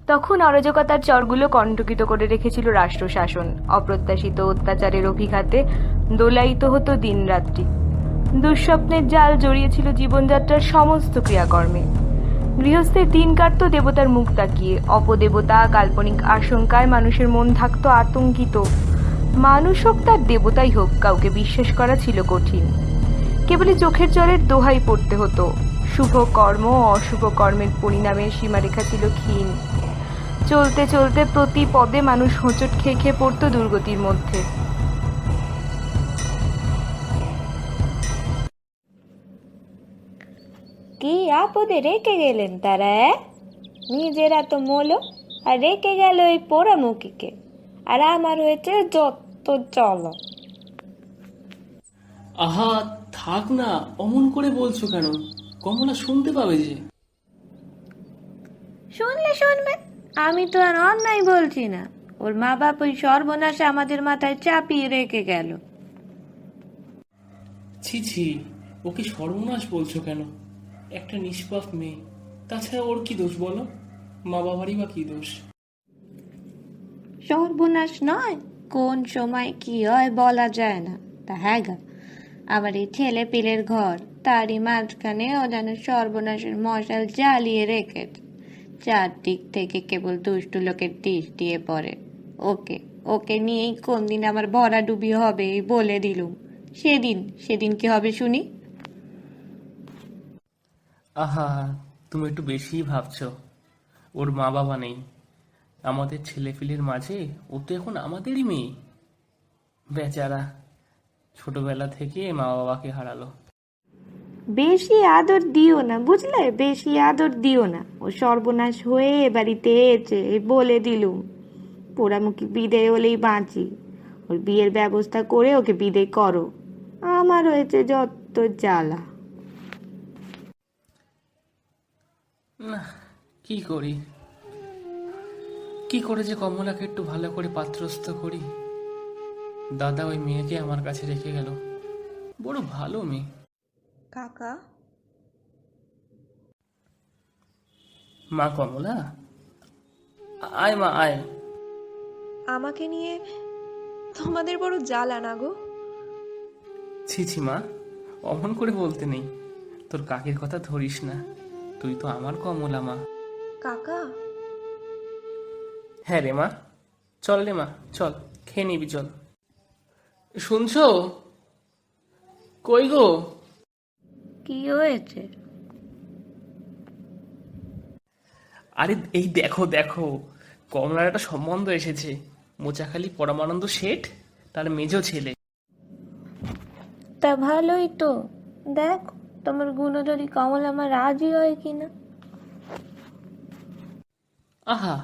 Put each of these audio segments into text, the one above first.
তখন অরাজকতার চরগুলো কণ্টকিত করে রেখেছিল রাষ্ট্রশাসন। অপ্রত্যাশিত অত্যাচারের অভিঘাতে দোলায়িত হতো দিনরাত্রি। দুঃস্বপ্নের জাল জড়িয়েছিল জীবনযাত্রার সমস্ত ক্রিয়াকর্মে। গৃহস্থের দিন কাটত দেবতার মুখ তাকিয়ে। অপদেবতা, কাল্পনিক আশঙ্কায় মানুষের মন থাকতো আতঙ্কিত। মানুষ হোক তার দেবতাই হোক, কাউকে বিশ্বাস করা ছিল কঠিন। কেবলই চোখের জলের দোহাই পড়তে হতো। শুভ কর্ম ও অশুভ কর্মের পরিণামের সীমারেখা ছিল ক্ষীণ। চলতে চলতে প্রতি পদে মানুষ হোঁচট খেয়ে খেয়ে পড়তো দুর্গতির মধ্যে। কি আপদে রেখে গেলেন তারা? নিজেরা তো মলো, আর রেখে গেল ওই পোড়ামুখীকে। আর আমার হয়েছে যত চলো। আহা, থাক না, অমন করে বলছো কেন? কমলা শুনতে পাবে যে। শুনলে শুনবে, আমি তো আর অন্যায় বলছি না। ওর মা বাপ ওই সর্বনাশে আমাদের মাথায় চাপিয়ে রেখে গেল। ছি ছি, ওকে সর্বনাশ বলছো কেন? একটা নিষ্পাপ মেয়ে, তাছাড়া ওর কি দোষ বলো? মা বাবারই বা কি দোষ? সর্বনাশ নয়, কোন সময় কি হয় বলা যায় না। তা হ্যাঁ গা, আমার এই ছেলে পিলের ঘর, তারই মাঝখানে ও যেন সর্বনাশের মশাল জ্বালিয়ে রেখেছে। চারদিক থেকে কেবল দুষ্টু লোকের দৃষ্টি দিয়ে পড়ে। ওকে ওকে নিয়েই কোন দিন আমার ভরাডুবি হবে এই বলে দিলুম। সেদিন কি হবে শুনি? আহা, তুমি একটু বেশিই ভাবছো। ওর মা বাবা নেই, আমাদের ছেলেপিলের মাঝে ও তো এখন আমাদেরই মেয়ে। বেচারা ছোটবেলা থেকে মা বাবাকে হারালো। বেশি আদর দিও না, বুঝলে? বেশি আদর দিও না। ও সর্বনাশ হয়ে এ বাড়িতে এসেছে এই বলে দিলুম। পোড়ামুখী বিদায় হলেই বাঁচি। ওর বিয়ের ব্যবস্থা করে ওকে বিদায় করো। আমার হয়েছে যত জ্বালা। না, কি করি, কি করে যে কমলাকে একটু ভালো করে পাত্রস্থ করি। দাদা ওই মেয়েকে আমার কাছে রেখে গেল, বড় ভালো মেয়ে। কাকা, মা কমলা, আয় মা আয়। আমাকে নিয়ে তোমাদের বড় জ্বালা না গো? ছি ছি মা, অমন করে বলতে নেই। তোর কাকের কথা ধরিস না, তুই তো আমার কমলা মা। কাকা, হ্যাঁ রে মা, চল রে মা, চল খেয়ে নিবি, চল। শুনছো? কই গো? কি হয়েছে? আরে এই দেখো দেখো, কমলার একটা সম্বন্ধ এসেছে। মোচাখালী পরমানন্দ শেঠ, তার মেজো ছেলে। তা ভালোই তো। দেখ, তোমার গুণধরী কমল আমার রাজি হয় কিনা। আহা,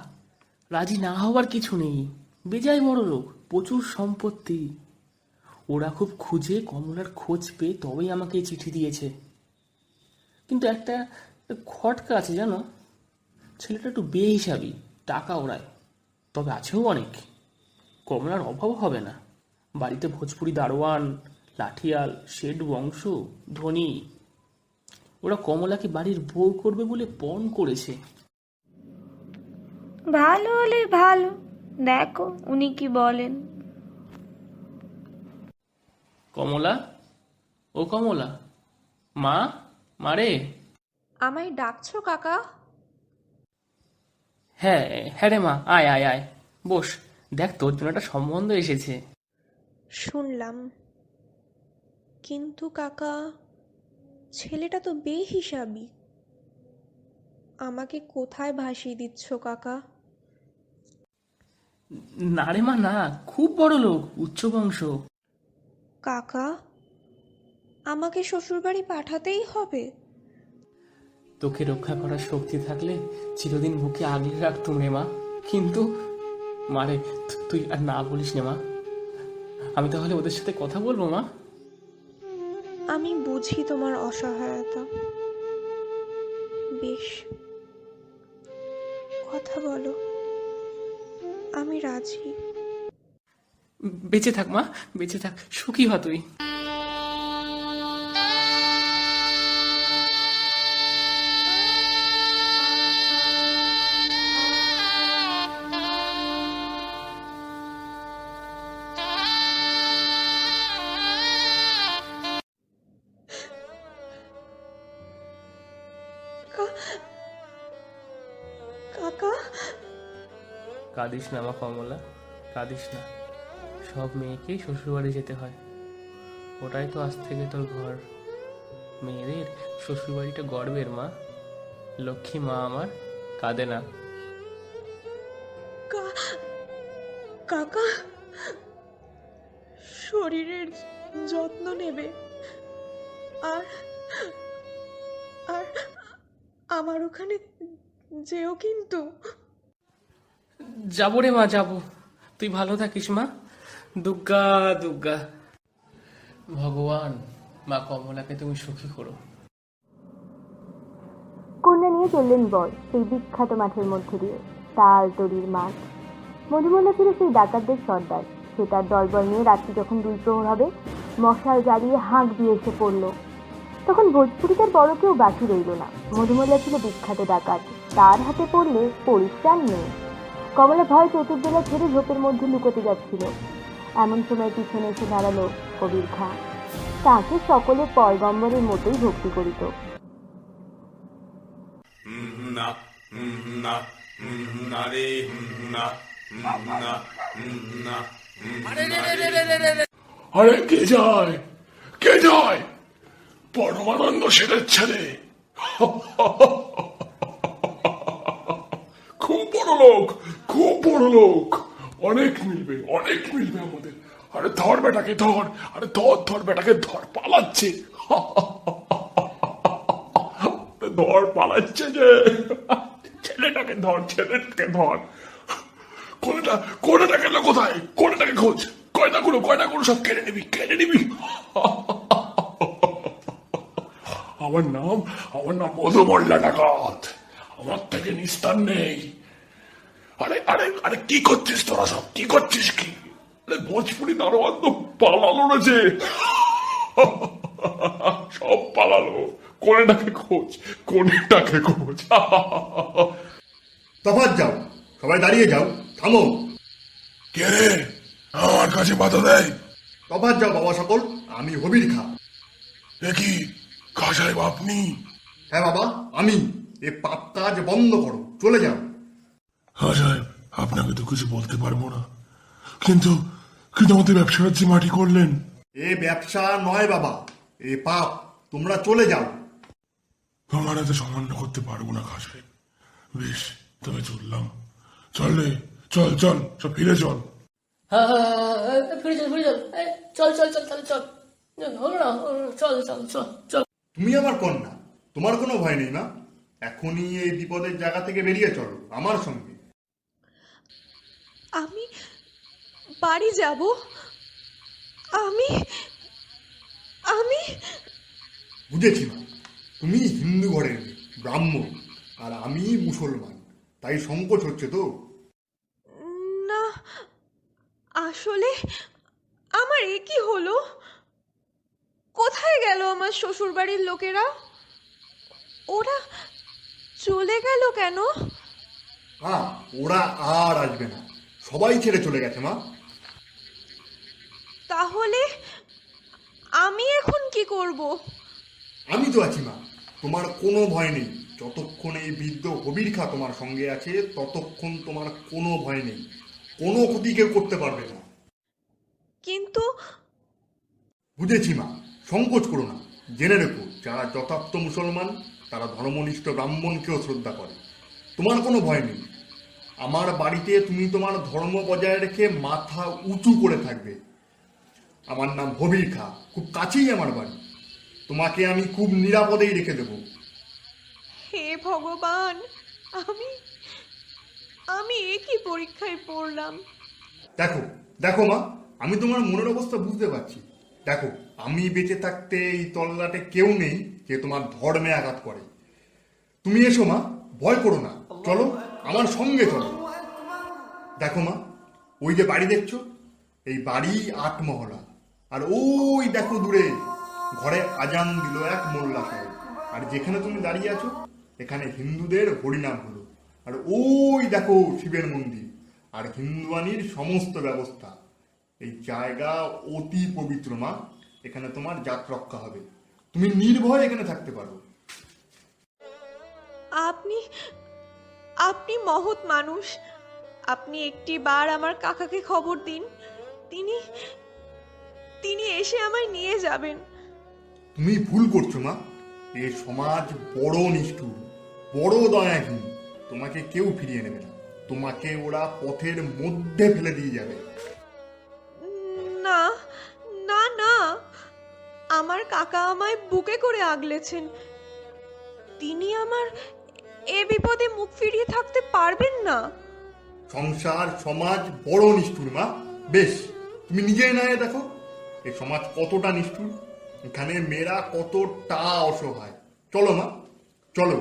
রাজি না হওয়ার কিছু নেই। বেজায় বড় লোক, প্রচুর সম্পত্তি। ওরা খুব খুঁজে কমলার খোঁজ পেয়ে তবেই আমাকে এই চিঠি দিয়েছে। কিন্তু একটা খটকা আছে জানো, ছেলেটা একটু বেহিসাবি, টাকা ওড়ায়। তবে আছেও অনেক। কমলার অভাব হবে না। বাড়িতে ভোজপুরি দারোয়ান, লাঠিয়াল, শেঠ বংশ, ধনী। ওরা কমলাকে বাড়ির বউ করবে বলে পণ করেছে। ভালো হলে ভালো, দেখো উনি কি বলেন। কমলা, ও কমলা, মা, মারে। আমায় ডাকছো কাকা? হ্যাঁ হ্যাঁ রে মা, আয় আয় আয়, বস। দেখ, তোর জন্য একটা সম্বন্ধ এসেছে। শুনলাম, কিন্তু কাকা, ছেলেটা তো বেহিসাবি। আমাকে কোথায় ভাসিয়ে দিচ্ছ কাকা? না রে মা না, খুব বড় লোক, উচ্চ বংশ। কাকা, আমাকে শ্বশুরবাড়ি পাঠাতেই হবে? তোকে রক্ষা করার শক্তি থাকলে চিরদিন বুকে আগলে রাখতুম রে মা। কিন্তু মারে, তুই আর না বলিস নে মা। আমি তাহলে ওদের সাথে কথা বলবো মা। আমি বুঝি তোমার অসহায়তা। বেশ, কথা বলো, আমি রাজি। বেঁচে থাক মা, বেঁচে থাক, সুখী হ তুই। কাকা, কাঁদিস না মা কমলা, কাঁদিস না। সব মেয়েকেই শ্বশুরবাড়ি যেতে হয়, ওটাই তো আজ থেকে তোর ঘর। মেয়েদের শ্বশুরবাড়িটা গর্বের মা। লক্ষ্মী মা আমার, কাঁদে না। কাকা শরীরের যত্ন নেবে, আর আর আমার ওখানে যেও কিন্তু। যাবো রে মা, যাবো। তুই ভালো থাকিস মা। দুর্গা দুর্গা। ভগবান, মা কমলাকে তুমি সুখী করো। কন্যা নিয়ে চললেন বর সেই বিখ্যাত মাঠের মধ্যে দিয়ে। তাল তরির মাঠ। মধুমলা ছিল সেই ডাকাতদের সর্দার। সে তার দলবল নিয়ে রাত্রি যখন 2 প্রহর হবে, মশাল জ্বালিয়ে হাঁক দিয়ে এসে পড়ল। তখন ভোজপুরিটার বড় কেউ বাকি রইল না। মধুমলা ছিল বিখ্যাত ডাকাত, তার হাতে পড়লে পরিত্রাণ নেই। কমলা ভয় চতুর্দোলা ছেড়ে ঝোপের মধ্যে লুকোতে যাচ্ছিল। এমন সময় পিছনে এসে দাঁড়ালো কবির খাঁ। তাকে সকলে পয়গম্বরের মতোই ভক্তি করিত। না না না রে না না না। আরে কে যায়, কে যায়? পরমানন্দ সেনের ছেলে। খুব বড় লোক, খুব বড় লোক। অনেক মিলবে, অনেক মিলবে আমাদের। আরে ধর বেটাকে ধর, আরে ধর ধর বেটাকে ধর, পালাচ্ছে। ধর, পালাচ্ছে যে। ছেলেটাকে ধর, ছেলেটাকে ধর। কোনেটা গেল কোথায়? কোনেটাকে খোঁজ। গয়নাগুলো সব কেড়ে নিবি, কেড়ে নিবি। আমার নাম মধুমল্লা ডাকাত। আমার থেকে নিস্তার নেই। আরে আরে আরে কি করছিস তোরা সব? কি করছিস কি? আরে ভোজপুরি দারোয়ান তো পালালো না যে। সব পালালো। কোনেটাকে খোঁজ, কোনেটাকে খোঁজ। তফাৎ যাও, সবাই দাঁড়িয়ে যাও, থামো। কে রে আমার কাছে বাধা দেয়? তফাৎ যাও বাবা সকল, আমি হবির খাঁ। দেখি খা সাহেব আপনি? হ্যাঁ বাবা, আমি। এ পাপ কাজ বন্ধ করো, চলে যাও। হ্যাঁ সাহেব, আপনাকে তো কিছু বলতে পারবো না, কিন্তু আমাদের ব্যবসার যে মাটি করলেন। এ ব্যবসা নয় বাবা, এ পাপ। তোমরা চলে যাও। আমার এত সামান্য করতে পারবো না খা সাহেব। বেশ, তবে চললাম। চল রে, চল চল, সব ফিরে চল। ফিরে চল, ফিরে চল। চল চল চল, তাহলে চল। হলো না, চল চল চল চল। তুমি আমার কন্যা, তোমার কোনো ভয় নেই না? এখনই এই বিপদের জায়গা থেকে বেরিয়ে চলো আমার সঙ্গে। আমি বাড়ি যাব। আমি আমি বুঝেছি না, তুমি হিন্দু ঘরের মেয়ে, ব্রাহ্মণ, আর আমি মুসলমান, তাই সংকোচ হচ্ছে তো? না, আসলে আমার এ কি হলো? কোথায় গেল আমার শ্বশুর বাড়ির লোকেরা? ওরা চলে গেল কেন? হ্যাঁ, ওরা আর আসবে না, সবাই ছেড়ে চলে গেছে মা। তাহলে আমি এখন কি করব? আমি তো আছি মা, তোমার কোনো ভয় নেই। যতক্ষণ এই বৃদ্ধ হবির খাঁ তোমার সঙ্গে আছে, ততক্ষণ তোমার কোনো ভয় নেই। কোনো ক্ষতি কেউ করতে পারবে না। কিন্তু বুঝেছি মা, সংকোচ করো না। জেনে রেখো, যারা যথার্থ মুসলমান তারা ধর্মনিষ্ঠ ব্রাহ্মণকেও শ্রদ্ধা করে। তোমার কোনো ভয় নেই। আমার বাড়িতে তুমি তোমার ধর্ম বজায় রেখে মাথা উঁচু করে থাকবে। আমার নাম হবির খাঁ, খুব কাছেই আমার বাড়ি। তোমাকে আমি খুব নিরাপদেই রেখে দেব। হে ভগবান, আমি আমি এ কি পরীক্ষায় পড়লাম? দেখো দেখো মা, আমি তোমার মনের অবস্থা বুঝতে পারছি। দেখো, আমি বেঁচে থাকতে এই তল্লাটে কেউ নেই যে তোমার ধর্মে আঘাত করে। তুমি এসো মা, ভয় করো না, চলো আমার সঙ্গে চলো। দেখো মা, ওই যে বাড়ি দেখছো, এই বাড়ি 8 মহলা। আর ওই দেখো দূরে ঘরে আজান দিল এক মোল্লা সাহেব। আর যেখানে তুমি দাঁড়িয়ে আছো, এখানে হিন্দুদের হরিনাম হলো। আর ওই দেখো শিবের মন্দির আর হিন্দুয়ানির সমস্ত ব্যবস্থা। এই জায়গা অতি পবিত্র মা, এখানে তোমার জাত রক্ষা হবে। তুমি নির্ভয়ে এখানে থাকতে পারো। আপনি আপনি মহৎ মানুষ, আপনি একটি বার আমার কাকাকে খবর দিন, তিনি তিনি এসে আমায় নিয়ে যাবেন। তুমি ভুল করছো মা। এ সমাজ বড় নিষ্ঠুর, বড় দয়াহীন। তোমাকে কেউ ফিরিয়ে নেবে না, তোমাকে ওরা পথের মধ্যে ফেলে দিয়ে যাবে। না না না, আমার কাকা আমায় বুকে করে আগলেছেন, তিনি আমার এ বিপদে মুখ ফিরিয়ে থাকতে পারবেন না। সংসার সমাজ বড় নিষ্ঠুর মা। বেশ, তুমি নিজেই না দেখো এই সমাজ কতটা নিষ্ঠুর, এখানে মেয়েরা কতটা অসহায়। চলো মা, চলো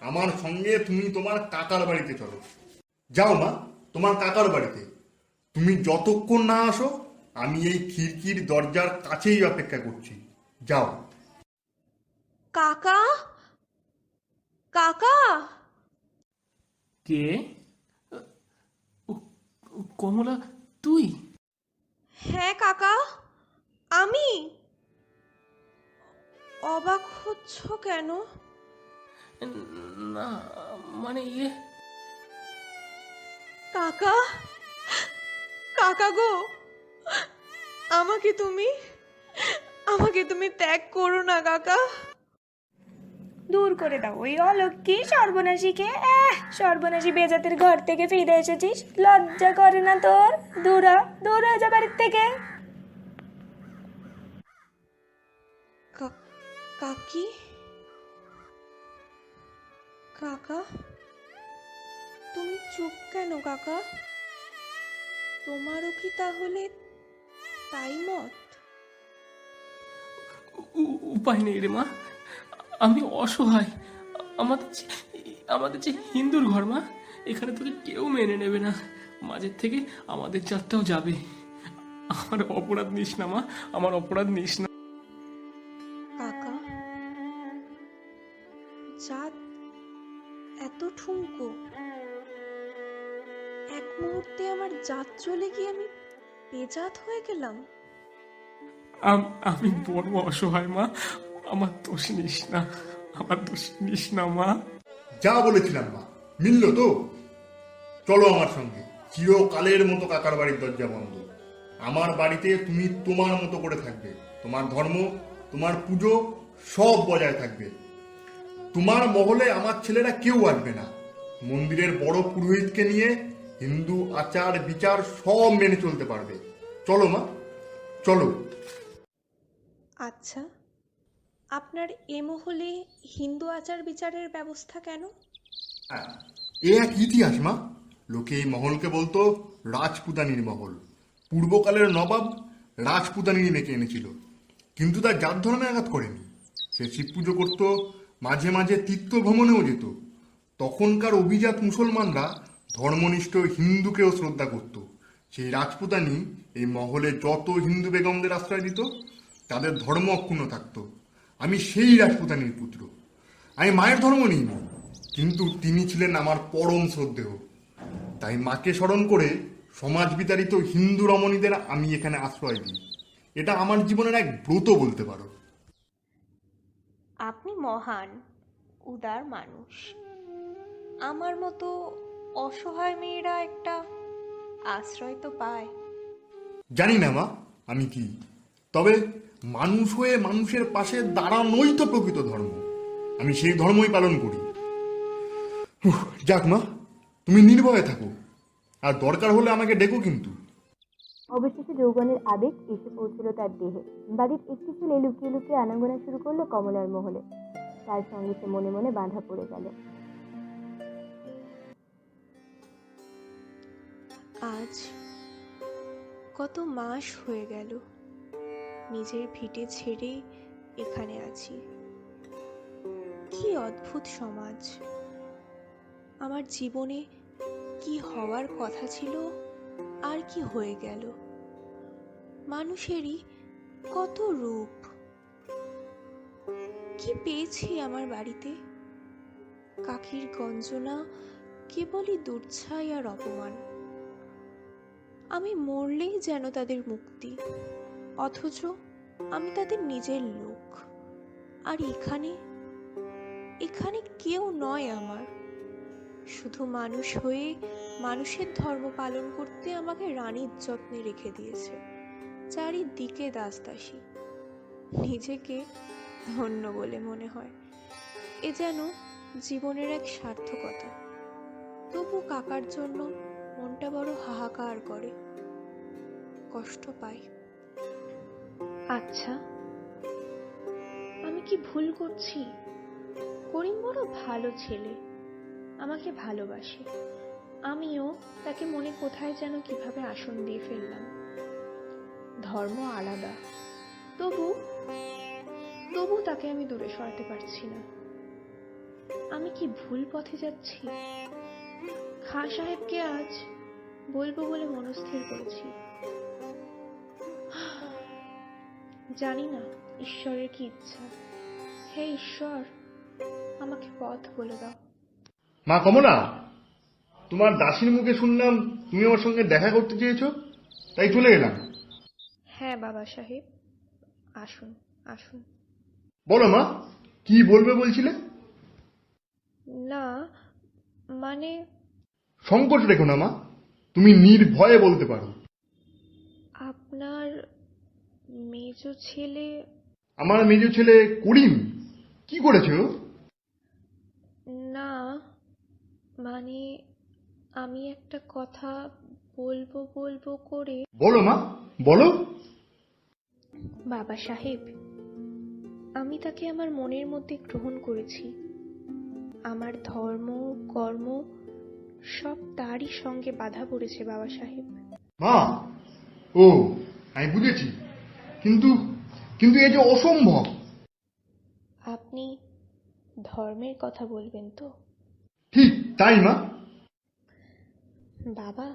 আমার সঙ্গে, তুমি তোমার কাকার বাড়িতে চলো। যাও মা, তোমার কাকার বাড়িতে। তুমি যতক্ষণ না আসো আমি এই খিড়কির দরজার কাছেই অপেক্ষা করছি। যাও। কাকা, কাকা। কে? কমলা, তুই? হ্যাঁ কাকা, আমি। অবাক হচ্ছ কেন? না মানে কাকা, কাকা গো, আমাকে তুমি ত্যাগ করো না কাকা। দূর করে দাও ওই অলক্ষী সর্বনাশীকে। সর্বনাশী বেজাতের ঘর থেকে ফিরে এসেছিস, লজ্জা করে না তোর? দূর হ, দূর হয়ে যা বাড়ির থেকে। কাকি, কাকা, তুমি চুপ কেন কাকা? তোমারও কি তাহলে তাই মত? উপায় নেই রে মা, আমি অসহায়। আমাদের যে হিন্দুর ঘর মা, এখানে তোকে কেউ মেনে নেবে না। মাঝের থেকে আমাদের জাতটাও যাবে। আমার অপরাধ নিস না মা, আমার অপরাধ নিস না। কাকা, জাত এত ঠুনকো? এক মুহূর্তে আমার জাত চলে গিয়ে আমি বেজাত হয়ে গেলাম। আমি বড় অসহায় মা, আমার দোষ নিস না, আমার দোষ নিস না মা। যা বলেছিলাম মা, মিলল তো? চলো আমার সঙ্গে। চিরকালের মতো কাকার বাড়ির দরজা বন্ধ। আমার বাড়িতে তুমি তোমার মতো করে থাকবে, তোমার ধর্ম, তোমার পুজো সব বজায় থাকবে। তোমার মহলে আমার ছেলেরা কেউ আসবে না। মন্দিরের বড় পুরোহিতকে নিয়ে হিন্দু আচার বিচার সব মেনে চলতে পারবে। চলো মা, চলো। আচ্ছা, আপনার এ মহলে হিন্দু আচার বিচারের ব্যবস্থা কেন? এ এক ইতিহাস মা। লোকে এই মহলকে বলতো রাজপুতানির মহল। পূর্বকালের নবাব রাজপুতানির মেয়েকে এনেছিল, কিন্তু তার জাত ধর্মে আঘাত করেনি। সে শিব পুজো করত, মাঝে মাঝে তীর্থ ভ্রমণেও যেত। তখনকার অভিজাত মুসলমানরা ধর্মনিষ্ঠ হিন্দুকেও শ্রদ্ধা করত। সেই রাজপুতানি এই মহলে যত হিন্দু বেগমদের আশ্রয় দিত, তাদের ধর্ম অক্ষুণ্ণ থাকত। আমি সেই রাজপুতানির পুত্র। আমি মায়ের ধর্ম নিইনি, কিন্তু তিনি ছিলেন আমার পরম শ্রদ্ধেয়। তাই মাকে স্মরণ করে সমাজ বিতাড়িত হিন্দু রমণীদের আমি এখানে আশ্রয় দিই। এটা আমার জীবনের এক ব্রত বলতে পারো। আপনি মহান উদার মানুষ। আমার মতো অসহায় মেয়েরা একটা আশ্রয় তো পায়। জানি না মা আমি কি, তবে মানুষ হয়ে মানুষের পাশে দাঁড়ানোই তো প্রকৃত ধর্ম। আমি সেই ধর্মই পালন করি। যাক মা, তুমি নির্ভয়ে থাকো, আর দরকার হলে আমাকে ডেকো কিন্তু। অবশেষে যৌবনের আবেগ এসে পৌঁছল তার দেহে। বাড়ির একটি ছেলে লুকিয়ে লুকিয়ে আনাগোনা শুরু করলো কমলার মহলে। তার সঙ্গে সে মনে মনে বাঁধা পড়ে গেল। আজ কত মাস হয়ে গেল নিজের ভিটে ছেড়ে এখানে আছি। কি অদ্ভুত সমাজ! আমার জীবনে কি হওয়ার কথা ছিল আর কি হয়ে গেল। মানুষেরই কত রূপ। কি পেয়েছি আমার বাড়িতে? কাকির গঞ্জনা কেবলই দুর্ছাই আর অপমান। আমি মরলেই যেন তাদের মুক্তি, অথচ আমি তাদের নিজের লোক। আর এখানে কেউ নয় আমার, শুধু মানুষ হয়ে মানুষের ধর্ম পালন করতে আমাকে রানীর যত্নে রেখে দিয়েছে। চারিদিকে দাসদাসী, নিজেকে ধন্য বলে মনে হয়। এ যেন জীবনের এক সার্থকতা। তবু কাকার জন্য মনটা বড় হাহাকার করে, কষ্ট পায়। আচ্ছা, আমি কি ভুল করছি? করিম বড় ভালো ছেলে, আমাকে ভালোবাসে। আমিও তাকে মনে কোথায় যেন কিভাবে আসন দিয়ে ফেললাম। ধর্ম আলাদা, তবু তাকে আমি দূরে সরাতে পারছি না। আমি কি ভুল পথে যাচ্ছি? খাঁ সাহেবকে আজ বলবো বলে মনস্থির করেছি। জানি না ঈশ্বরের কি ইচ্ছা। হে ঈশ্বর, আমাকে পথ বলে দাও। মা কমলা, তোমার দাসীর মুখে শুনলাম তুমি আমার সঙ্গে দেখা করতে চেয়েছো, তাই চলে এলাম। হ্যাঁ বাবা সাহেব, আসুন আসুন। বলো মা, কি বলবে বলছিলে? না মানে সংকোচ রেখো না মা, তুমি নির্ভয়ে বলতে পারো। আপনার মেজ ছেলে। আমার মেজ ছেলে করিম কি করেছে ও? না মানে আমি একটা কথা বলবো করে। বলো মা, বলো। বাবা সাহেব, আমি তাকে আমার মনের মধ্যে গ্রহণ করেছি। আমার ধর্ম কর্ম সব তারই সঙ্গে বাধা পড়েছে বাবা সাহেব। মা, ও আমি বুঝেছি, কিন্তু কিন্তু এ যে অসম্ভব। আপনি ধর্মের কথা বলবেন তো? ঠিক তাই মা। বাবা,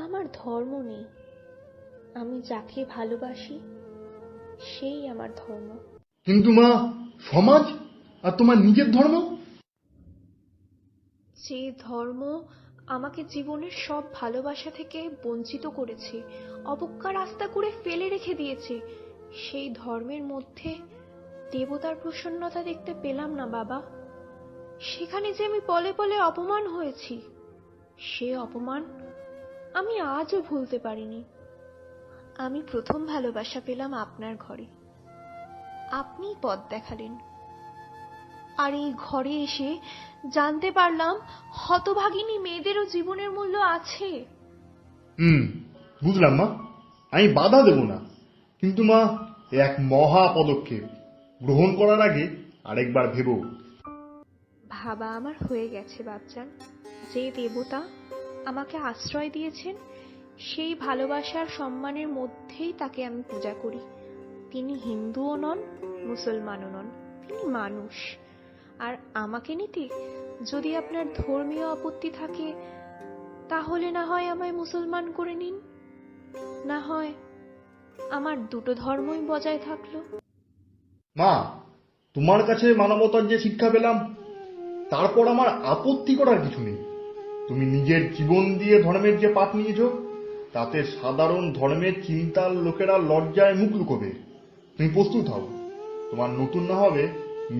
আমার ধর্ম নেই। আমি যাকে ভালোবাসি সেই আমার ধর্ম। কিন্তু মা, সমাজ আর তোমার নিজের ধর্ম। যে ধর্ম আমাকে জীবনের সব ভালোবাসা থেকে বঞ্চিত করেছে, অবজ্ঞা রাস্তা করে ফেলে রেখে দিয়েছে, সেই ধর্মের মধ্যে দেবতার প্রসন্নতা দেখতে পেলাম না বাবা। সেখানে যে আমি পলে পলে অপমান হয়েছি, সে অপমান আমি আজও ভুলতে পারিনি। আমি প্রথম ভালোবাসা পেলাম আপনার ঘরে। আপনিই পথ দেখালেন, আর এই ঘরে এসে জানতে পারলাম হতভাগিনী মেয়েদেরও জীবনের মূল্য আছে। বুঝলাম মা, আমি বাধা দেব না, কিন্তু মা এক মহা পদক্ষেপ গ্রহণ করার আগে আরেকবার ভেবো। ভাবা আমার হয়ে গেছে বাপজান। যে দেবতা আমাকে আশ্রয় দিয়েছেন, সেই ভালোবাসার সম্মানের মধ্যেই তাকে আমি পূজা করি। তিনি হিন্দুও নন, মুসলমানও নন, তিনি মানুষ। আর আমাকে নিতে যদি আপনার ধর্মীয় আপত্তি থাকে, তাহলে না হয় আমায় মুসলমান করে নিন, না হয় আমার দুটো ধর্মই বজায় থাকলো। মা, তোমার কাছে মানবতার যে শিক্ষা পেলাম, তারপর আমার আপত্তি করার কিছু নেই। তুমি নিজের জীবন দিয়ে ধর্মের যে পাঠ নিয়েছো, তাতে সাধারণ ধর্মের চিন্তার লোকেরা লজ্জায় মুখ লুকোবে। তুমি প্রস্তুত হও, তোমার নতুন না হবে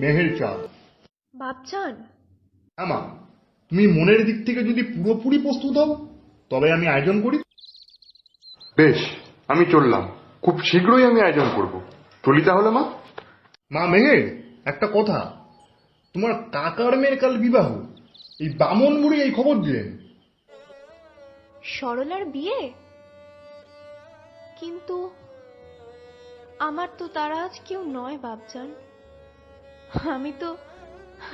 মেহের চাঁদ। বাপজান, হ্যাঁ মা, তুমি মনের দিক থেকে যদি পুরোপুরি প্রস্তুত হও, তবে আমি আয়োজন করি। বেশ, আমি চললাম। খুব শীঘ্রই আমি আয়োজন করব। চলি তাহলে মা। মা মেহের, একটা কথা, তোমার কাকার মেয়ের কাল বিবাহ, এই বামন বুড়ি এই খবর দিলেন। সরলার বিয়ে? কিন্তু আমার তো তারা আজ কেউ নয় বাপজান।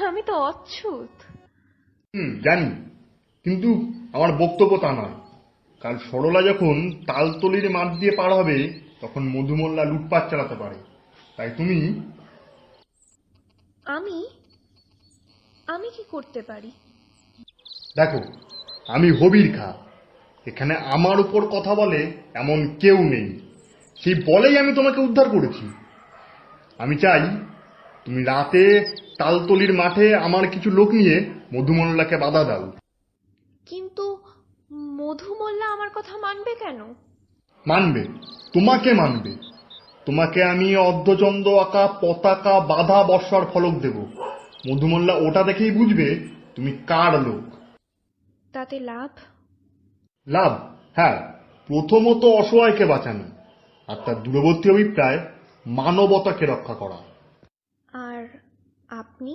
আমি তো অচ্ছুত। জানি, কিন্তু আমার বক্তব্য তা নয়। কাল সরলা যখন তালতলির মাঠ দিয়ে পার হবে, তখন মধুমল্লা লুটপাট চালাতে পারে। তাই তুমি। আমি কি করতে পারি? দেখো, আমি হবির খা, এখানে আমার উপর কথা বলে এমন কেউ নেই। সেই বলেই আমি তোমাকে উদ্ধার করেছি। আমি চাই তুমি রাতে তালতলির মাঠে আমার কিছু লোক নিয়ে মধুমল্লাকে বাধা দাও। কিন্তু মধুমল্লা আমার কথা মানবে কেন? মানবে, তোমাকে মানবে। তোমাকে আমি অর্ধচন্দ্র আঁকা পতাকা বাধা বর্ষার ফলক দেব। মধুমল্লা ওটা দেখেই বুঝবে তুমি কার লোক। তাতে লাভ? লাভ? হ্যাঁ, প্রথমত অসহায়কে বাঁচানো, আর তার দূরবর্তী অভিপ্রায় মানবতাকে রক্ষা করা। আর আপনি?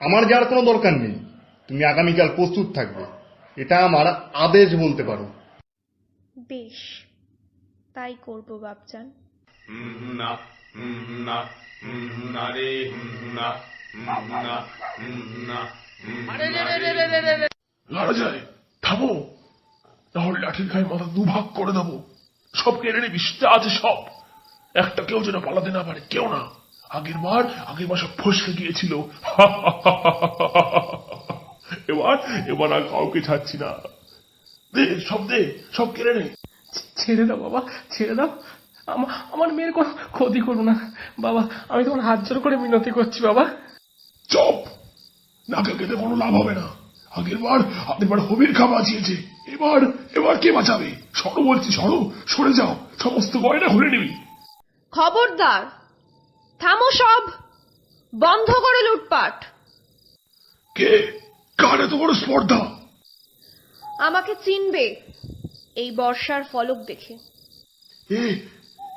আমার যার কোনো দরকার নেই, তুমি আগামীকাল প্রস্তুত থাকবে, এটা আমার আদেশ বলতে পারো। বেশ, তাই করব বাপজান। না না না রে না না না লড়া যায়, থামো, তাহলে লাঠির গায়ে মাথা দুভাগ করে দেবো, সব কেড়ে নিবি, যা আছে সব। একটা কেউ যেন পালাতে না পারে, কেউ না। আগের বার সব ফসকে গিয়েছিল। এবার আর কাউকে ছাড়ছি না। দে, সব কেড়ে নে। ছেড়ে দাও বাবা, ছেড়ে দাও। আমার মেয়ের কোনো ক্ষতি করো না বাবা, আমি তোমার হাত জোর করে মিনতি করছি বাবা। চপ, নাকে কেটে কোনো লাভ হবে না। আগের বার হবির খা বাঁচিয়েছে, এবার কে বাঁচাবে? সরো বলছি, সরে যাও, সমস্ত গয়না খুলে নিবি। খবরদার, থামো সব, বন্ধ করো লুটপাট। কে, কার এত বড় স্পর্ধা? আমাকে চিনবে এই বর্ষার ফলক দেখে।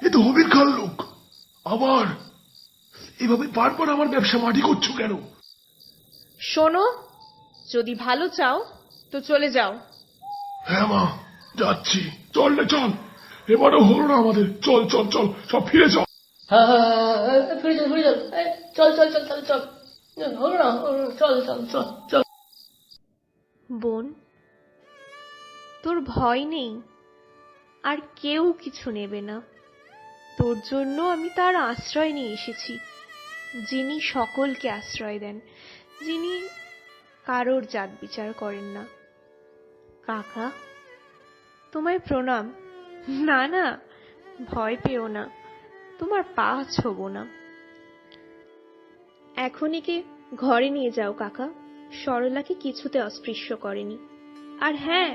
এ তো হবির খান লোক। আবার এভাবে বারবার আমার ব্যবসা মাটি করছো কেন? শোনো, যদি ভালো চাও তো চলে যাও। হ্যাঁ মা, যাচ্ছি। চল, এবারও হলো না আমাদের। চল, সব ফিরে চল। ফিরে চল, চল, হলো না, চল। বোন, তোর ভয় নেই, আর কেউ কিছু নেবে না। তোর জন্য আমি তার আশ্রয় নিয়ে এসেছি, যিনি সকলকে আশ্রয় দেন, যিনি কারোর জাত বিচার করেন না। কাকা, তোমায় প্রণাম। না, ভয় পেও না, তোমার পা ছোবো না। এখনইকে ঘরে নিয়ে যাও কাকা, সরলাকে কিছুতে অস্পৃশ্য করেনি। আর হ্যাঁ,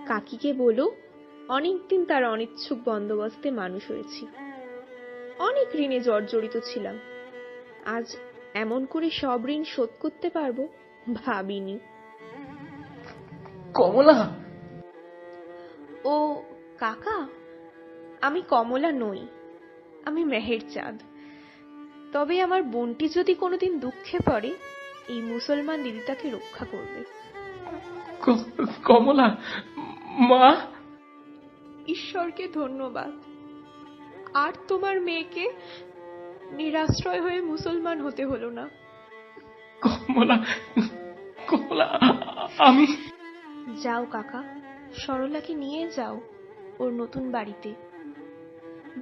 কাকিকে বলো অনেকদিন তার অনিচ্ছুক বন্দোবস্তে মানুষ হয়েছি, অনেক ঋণে জর্জরিত ছিলাম। আজ এমন করে সব ঋণ শোধ করতে পারবো ভাবিনি। কমলা? ও কাকা, আমি কমলা নই, আমি মেহেরচাঁদ। তবে আমার বোনটি যদি কোনোদিন দুঃখে পড়ে, এই মুসলমান দিদি তাকে রক্ষা করবে। কমলা মা? ঈশ্বরকে ধন্যবাদ। আর তোমার মেয়েকে নিরাশ্রয় হয়ে মুসলমান হতে হলো না। কমলা, আমি? যাও কাকা, সরলাকে নিয়ে যাও ওর নতুন বাড়িতে।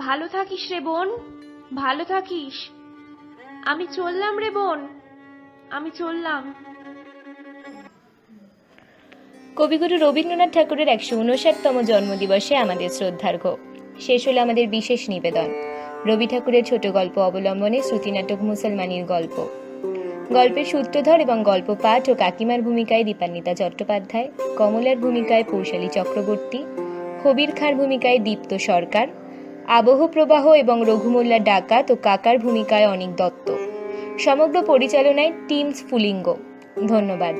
ভালো থাকিস রে বোন, ভালো থাকিস। আমি চললাম রে বোন, আমি চললাম। কবিগুরু রবীন্দ্রনাথ ঠাকুরের ১৫৯তম জন্মদিবসে আমাদের শ্রদ্ধার্ঘ্য। শেষ হলো আমাদের বিশেষ নিবেদন, রবি ঠাকুরের ছোট গল্প অবলম্বনে শ্রুতিনাটক মুসলমানির গল্প। গল্পের সূত্রধর এবং গল্প পাঠ ও কাকিমার ভূমিকায় দীপান্বিতা চট্টোপাধ্যায়, কমলার ভূমিকায় পৌশালী চক্রবর্তী, হবির খাঁর ভূমিকায় দীপ্ত সরকার, আবহ প্রবাহ এবং রঘুমোল্লা ডাকাত ও কাকার ভূমিকায় অনিক দত্ত। সমগ্র পরিচালনায় টিম স্ফুলিঙ্গ। ধন্যবাদ।